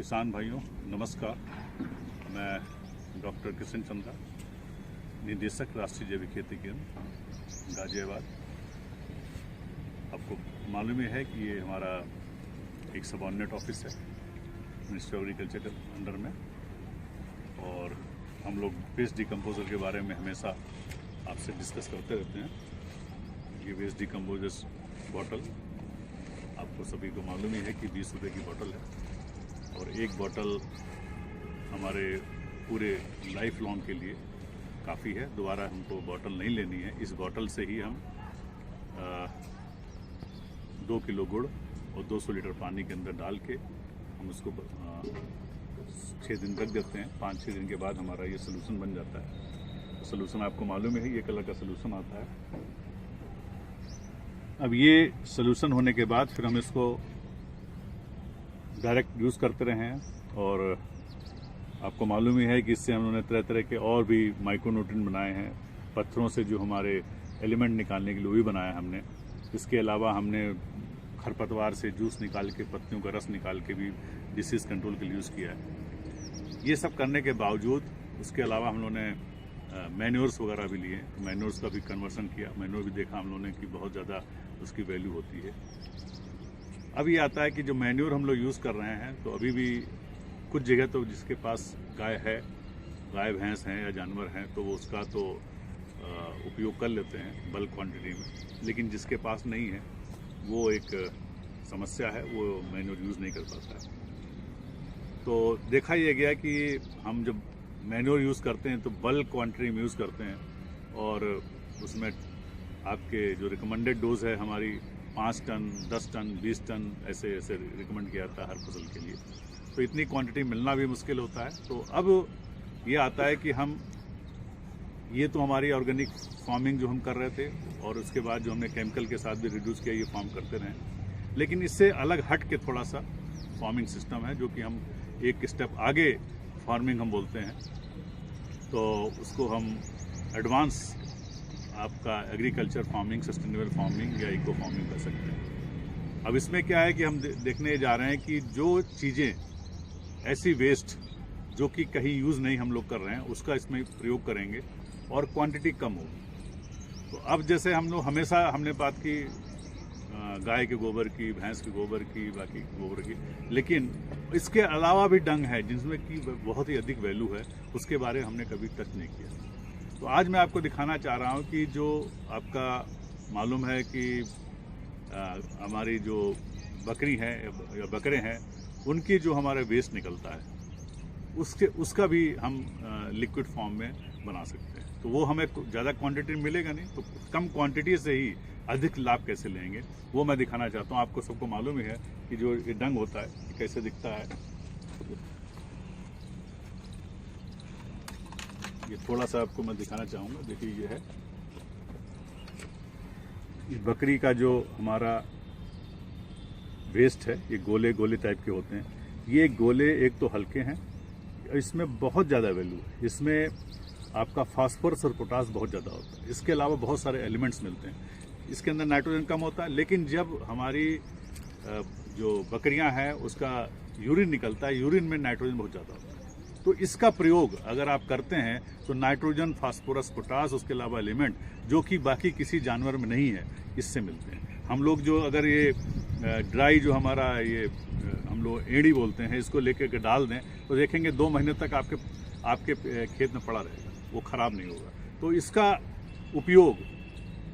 किसान भाइयों नमस्कार। मैं डॉक्टर किशन चंद्रा, निदेशक राष्ट्रीय जैविक खेती केंद्र गाजियाबाद। आपको मालूम ही है कि ये हमारा एक सबऑर्डिनेट ऑफिस है मिनिस्ट्री ऑफ एग्रीकल्चर के अंडर में, और हम लोग वेस्ट डिकम्पोजर के बारे में हमेशा आपसे डिस्कस करते रहते हैं। ये वेस्ट डिकम्पोजर्स बॉटल आपको सभी को मालूम ही है कि 20 रुपये की बॉटल है, और एक बॉटल हमारे पूरे लाइफ लॉन्ग के लिए काफ़ी है। दोबारा हमको बॉटल नहीं लेनी है। इस बॉटल से ही हम 2 किलो गुड़ और 200 लीटर पानी के अंदर डाल के हम उसको 6 दिन रख देते हैं। 5-6 दिन के बाद हमारा ये सोल्यूशन बन जाता है। सोल्यूशन आपको मालूम है, ये कलर का सोल्यूशन आता है। अब ये सोल्यूशन होने के बाद फिर हम इसको डायरेक्ट यूज़ करते रहे हैं, और आपको मालूम ही है कि इससे हम लोगों ने तरह तरह के और भी माइक्रोन्यूट्रिएंट बनाए हैं। पत्थरों से जो हमारे एलिमेंट निकालने के लिए भी बनाया हमने। इसके अलावा हमने खरपतवार से जूस निकाल के, पत्तियों का रस निकाल के भी डिसीज़ कंट्रोल के लिए यूज़ किया है। ये सब करने के बावजूद उसके अलावा हम लोगों ने मैन्योर्स वगैरह भी लिए, तो मैन्योर्स का भी कन्वर्सन किया। मैन्योर भी देखा हम लोगों ने कि बहुत ज़्यादा उसकी वैल्यू होती है। अब ये आता है कि जो मैन्योर हम लोग यूज़ कर रहे हैं, तो अभी भी कुछ जगह तो जिसके पास गाय है, गाय भैंस हैं या जानवर हैं, तो वो उसका तो उपयोग कर लेते हैं बल्क क्वांटिटी में। लेकिन जिसके पास नहीं है वो एक समस्या है, वो मैन्योर यूज़ नहीं कर पाता है। तो देखा यह गया कि हम जब मैन्योर यूज़ करते हैं तो बल्क क्वांटिटी में यूज़ करते हैं, और उसमें आपके जो रिकमेंडेड डोज है हमारी 5 टन, 10 टन, 20 टन ऐसे रिकमेंड किया जाता है हर फसल के लिए। तो इतनी क्वांटिटी मिलना भी मुश्किल होता है। तो अब ये आता है कि हम ये तो हमारी ऑर्गेनिक फार्मिंग जो हम कर रहे थे, और उसके बाद जो हमने केमिकल के साथ भी रिड्यूस किया, ये फार्म करते रहें। लेकिन इससे अलग हट के थोड़ा सा फार्मिंग सिस्टम है, जो कि हम एक स्टेप आगे फार्मिंग हम बोलते हैं। तो उसको हम एडवांस आपका एग्रीकल्चर फार्मिंग, सस्टेनेबल फार्मिंग या इको फार्मिंग कर सकते हैं। अब इसमें क्या है कि हम देखने जा रहे हैं कि जो चीज़ें ऐसी वेस्ट जो कि कहीं यूज़ नहीं हम लोग कर रहे हैं, उसका इसमें प्रयोग करेंगे और क्वांटिटी कम होगी। तो अब जैसे हम लोग हमेशा हमने बात की गाय के गोबर की, भैंस के गोबर की, बाकी गोबर की, लेकिन इसके अलावा भी डंग है जिसमें कि बहुत ही अधिक वैल्यू है, उसके बारे में हमने कभी टच नहीं किया। तो आज मैं आपको दिखाना चाह रहा हूं कि जो आपका मालूम है कि हमारी जो बकरी हैं या बकरे हैं, उनकी जो हमारा वेस्ट निकलता है उसका भी हम लिक्विड फॉर्म में बना सकते हैं। तो वो हमें ज़्यादा क्वांटिटी मिलेगा नहीं, तो कम क्वांटिटी से ही अधिक लाभ कैसे लेंगे वो मैं दिखाना चाहता हूँ। आपको सबको मालूम ही है कि जो ये डंग होता है कैसे दिखता है। ये थोड़ा सा आपको मैं दिखाना चाहूँगा। देखिए ये है इस बकरी का जो हमारा वेस्ट है, ये गोले गोले टाइप के होते हैं। ये गोले एक तो हल्के हैं, इसमें बहुत ज़्यादा वैल्यू है। इसमें आपका फास्फोरस और पोटास बहुत ज़्यादा होता है। इसके अलावा बहुत सारे एलिमेंट्स मिलते हैं। इसके अंदर नाइट्रोजन कम होता है, लेकिन जब हमारी जो बकरियां हैं उसका यूरिन निकलता है, यूरिन में नाइट्रोजन बहुत ज़्यादा होता है। तो इसका प्रयोग अगर आप करते हैं तो नाइट्रोजन, फास्फोरस, पोटास, उसके अलावा एलिमेंट जो कि बाकी किसी जानवर में नहीं है, इससे मिलते हैं। हम लोग जो अगर ये ड्राई जो हमारा ये हम लोग एड़ी बोलते हैं, इसको लेकर के डाल दें तो देखेंगे 2 महीने तक आपके खेत में पड़ा रहेगा, वो ख़राब नहीं होगा। तो इसका उपयोग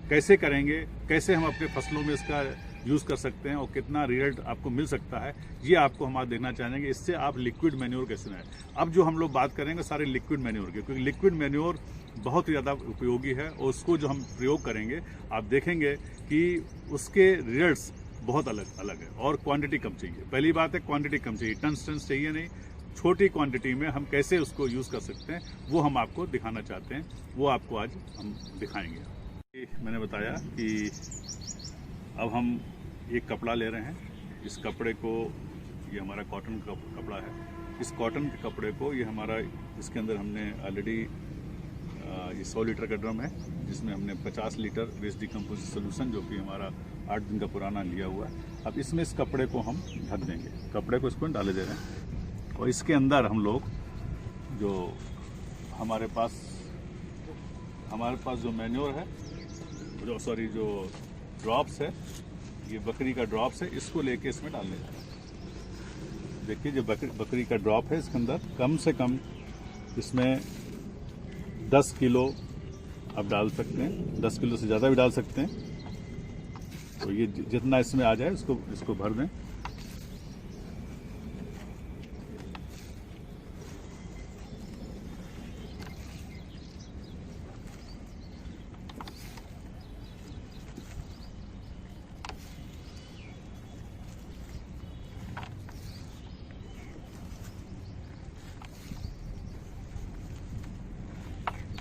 कैसे करेंगे, कैसे हम अपने फसलों में इसका यूज़ कर सकते हैं और कितना रिजल्ट आपको मिल सकता है, ये आपको हम आज देखना चाहेंगे। इससे आप लिक्विड मैन्योर कैसे बनाएं। अब जो हम लोग बात करेंगे सारे लिक्विड मैन्योर की, क्योंकि लिक्विड मैन्योर बहुत ही ज़्यादा उपयोगी है, और उसको जो हम प्रयोग करेंगे आप देखेंगे कि उसके रिजल्ट्स बहुत अलग है, और क्वांटिटी कम चाहिए। पहली बात है क्वांटिटी कम चाहिए, टन्स चाहिए नहीं। छोटी क्वांटिटी में हम कैसे उसको यूज़ कर सकते हैं वो हम आपको दिखाना चाहते हैं, वो आपको आज हम दिखाएंगे। मैंने बताया कि अब हम एक कपड़ा ले रहे हैं। इस कपड़े को, ये हमारा कॉटन का कपड़ा है। इस कॉटन के कपड़े को ये हमारा, इसके अंदर हमने ऑलरेडी ये 100 लीटर का ड्रम है, जिसमें हमने 50 लीटर वेस्ट डिकम्पोज सोल्यूशन जो कि हमारा 8 दिन का पुराना लिया हुआ है। अब इसमें इस कपड़े को हम ढक देंगे। कपड़े को इसको डाले दे रहे हैं। और इसके अंदर हम लोग जो हमारे पास जो मैन्योर है, जो ड्रॉप्स है, ये बकरी का ड्रॉप्स है, इसको लेके इसमें डालने जा रहे हैं। देखिए जो बकरी का ड्रॉप है, इसके अंदर कम से कम इसमें 10 किलो आप डाल सकते हैं, 10 किलो से ज़्यादा भी डाल सकते हैं। तो ये जितना इसमें आ जाए इसको भर दें।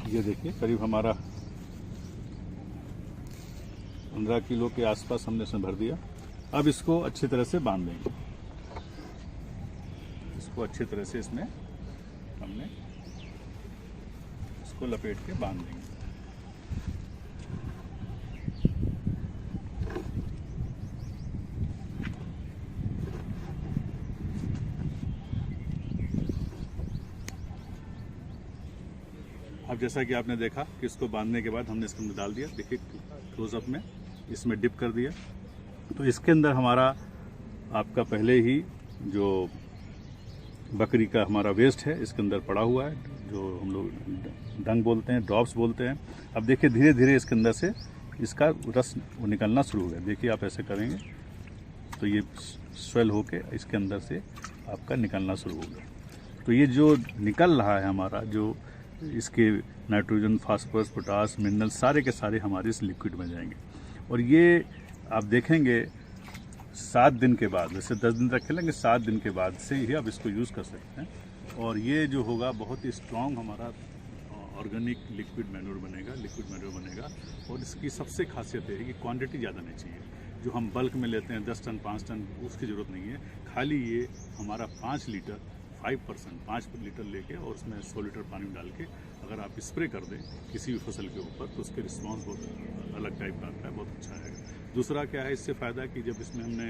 ये देखिए करीब हमारा 15 किलो के आसपास हमने इसमें भर दिया। अब इसको अच्छी तरह से बांध देंगे। इसको अच्छी तरह से इसमें हमने इसको लपेट के बांध देंगे। अब जैसा कि आपने देखा कि इसको बांधने के बाद हमने इसके अंदर डाल दिया। देखिए क्लोजअप में इसमें डिप कर दिया। तो इसके अंदर हमारा आपका पहले ही जो बकरी का हमारा वेस्ट है इसके अंदर पड़ा हुआ है, जो हम लोग डंग बोलते हैं, ड्रॉप्स बोलते हैं। अब देखिए धीरे धीरे इसके अंदर से इसका रस निकलना शुरू हो गया। देखिए आप ऐसे करेंगे तो ये स्वेल होके इसके अंदर से आपका निकलना शुरू हो गया। तो ये जो निकल रहा है हमारा, जो इसके नाइट्रोजन, फास्फोरस, पोटास, मिनरल सारे के सारे हमारे इस लिक्विड में जाएंगे। और ये आप देखेंगे 7 दिन के बाद, वैसे 10 दिन तक खेलेंगे, 7 दिन के बाद से ही आप इसको यूज़ कर सकते हैं। और ये जो होगा बहुत ही स्ट्रॉन्ग हमारा ऑर्गेनिक लिक्विड मैन्योर बनेगा। और इसकी सबसे खासियत है कि क्वांटिटी ज़्यादा नहीं चाहिए। जो हम बल्क में लेते हैं 10 टन 5 टन, उसकी ज़रूरत नहीं है। खाली ये हमारा 5 लीटर 5 लीटर लेके और उसमें 100 लीटर पानी डाल के अगर आप स्प्रे कर दें किसी भी फसल के ऊपर, तो उसके रिस्पॉन्स बहुत अलग टाइप का आता है, बहुत अच्छा है। दूसरा क्या है इससे फ़ायदा कि जब इसमें हमने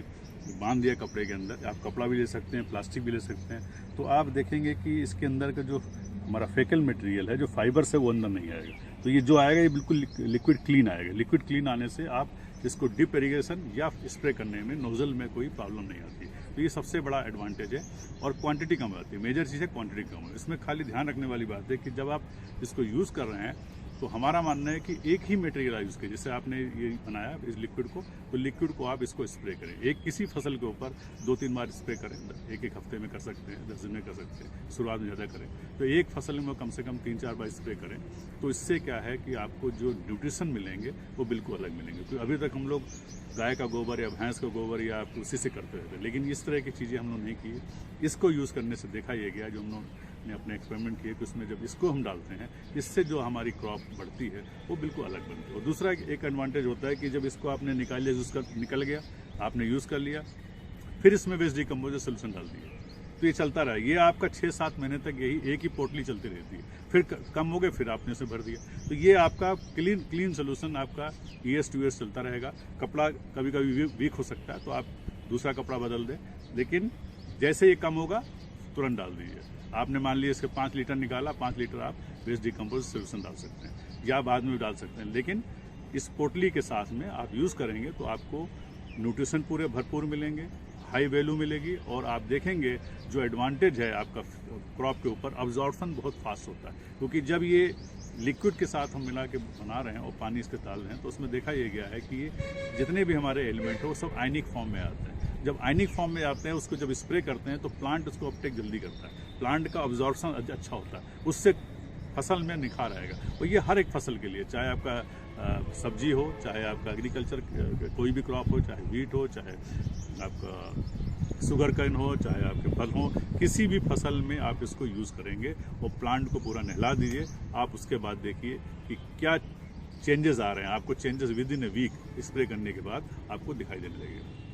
बांध दिया कपड़े के अंदर, आप कपड़ा भी ले सकते हैं, प्लास्टिक भी ले सकते हैं, तो आप देखेंगे कि इसके अंदर का जो हमारा फेकल मटेरियल है, जो फाइबर से, वो अंदर नहीं आएगा। तो ये जो आएगा ये बिल्कुल लिक्विड क्लीन आएगा। लिक्विड क्लीन आने से आप इसको डिप इरीगेशन या स्प्रे करने में नोजल में कोई प्रॉब्लम नहीं आती। तो ये सबसे बड़ा एडवांटेज है। और क्वांटिटी कम आती है। मेजर चीज़ है क्वांटिटी कम है। इसमें खाली ध्यान रखने वाली बात है कि जब आप इसको यूज़ कर रहे हैं तो हमारा मानना है कि एक ही मटेरियल यूज़ करें। जैसे आपने ये बनाया इस लिक्विड को, तो लिक्विड को आप इसको स्प्रे करें। एक किसी फसल के ऊपर 2-3 बार स्प्रे करें। एक हफ्ते में कर सकते हैं, 10 दिन में कर सकते हैं, शुरुआत में ज़्यादा करें। तो एक फसल में कम से कम 3-4 बार स्प्रे करें। तो इससे क्या है कि आपको जो न्यूट्रिशन मिलेंगे वो बिल्कुल अलग मिलेंगे। तो अभी तक हम लोग गाय का गोबर या भैंस का गोबर या उसी से करते रहते, लेकिन इस तरह की चीज़ें हम लोग नहीं की। इसको यूज़ करने से देखा ये गया, जो हम लोग ने अपने एक्सपेरिमेंट किए कि उसमें जब इसको हम डालते हैं, इससे जो हमारी क्रॉप बढ़ती है वो बिल्कुल अलग बनती है। और दूसरा एक एडवांटेज होता है कि जब इसको आपने निकाल लिया, निकल गया, आपने यूज़ कर लिया, फिर इसमें वेस्ट डिकम्पोजर सोल्यूशन डाल दिया, तो ये चलता रहा। ये आपका 6-7 महीने तक यही एक ही पोटली चलती रहती है। फिर कम हो गए, फिर आपने उसे भर दिया। तो ये आपका क्लीन सोल्यूशन आपका ईयर्स टू ईयर्स चलता रहेगा। कपड़ा कभी कभी वीक हो सकता है तो आप दूसरा कपड़ा बदल दें, लेकिन जैसे ये कम होगा तुरंत डाल दीजिए। आपने मान लिया इसके 5 लीटर निकाला, 5 लीटर आप वेस्ट डिकम्पोज सोल्यूशन डाल सकते हैं या बाद में भी डाल सकते हैं। लेकिन इस पोटली के साथ में आप यूज़ करेंगे तो आपको न्यूट्रिशन पूरे भरपूर मिलेंगे, हाई वैल्यू मिलेगी। और आप देखेंगे जो एडवांटेज है आपका क्रॉप के ऊपर, अब्जॉर्प्शन बहुत फास्ट होता है। क्योंकि जब ये लिक्विड के साथ हम मिला के बना रहे हैं और पानी इसके डाल रहे हैं, तो उसमें देखा यह गया है कि ये जितने भी हमारे एलिमेंट हैं वो सब आयनिक फॉर्म में आते हैं। जब आयनिक फॉर्म में आते हैं, उसको जब स्प्रे करते हैं तो प्लांट उसको अपटेक जल्दी करता है, प्लांट का अब्जॉर्प्शन अच्छा होता है, उससे फसल में निखार आएगा। और ये हर एक फसल के लिए, चाहे आपका सब्जी हो, चाहे आपका एग्रीकल्चर कोई भी क्रॉप हो, चाहे वीट हो, चाहे आपका शुगर कैन हो, चाहे आपके फल हो, किसी भी फसल में आप इसको यूज़ करेंगे और प्लांट को पूरा नहला दीजिए। आप उसके बाद देखिए कि क्या चेंजेस आ रहे हैं। आपको changes within a week spray करने के बाद आपको दिखाई देने लगेगा।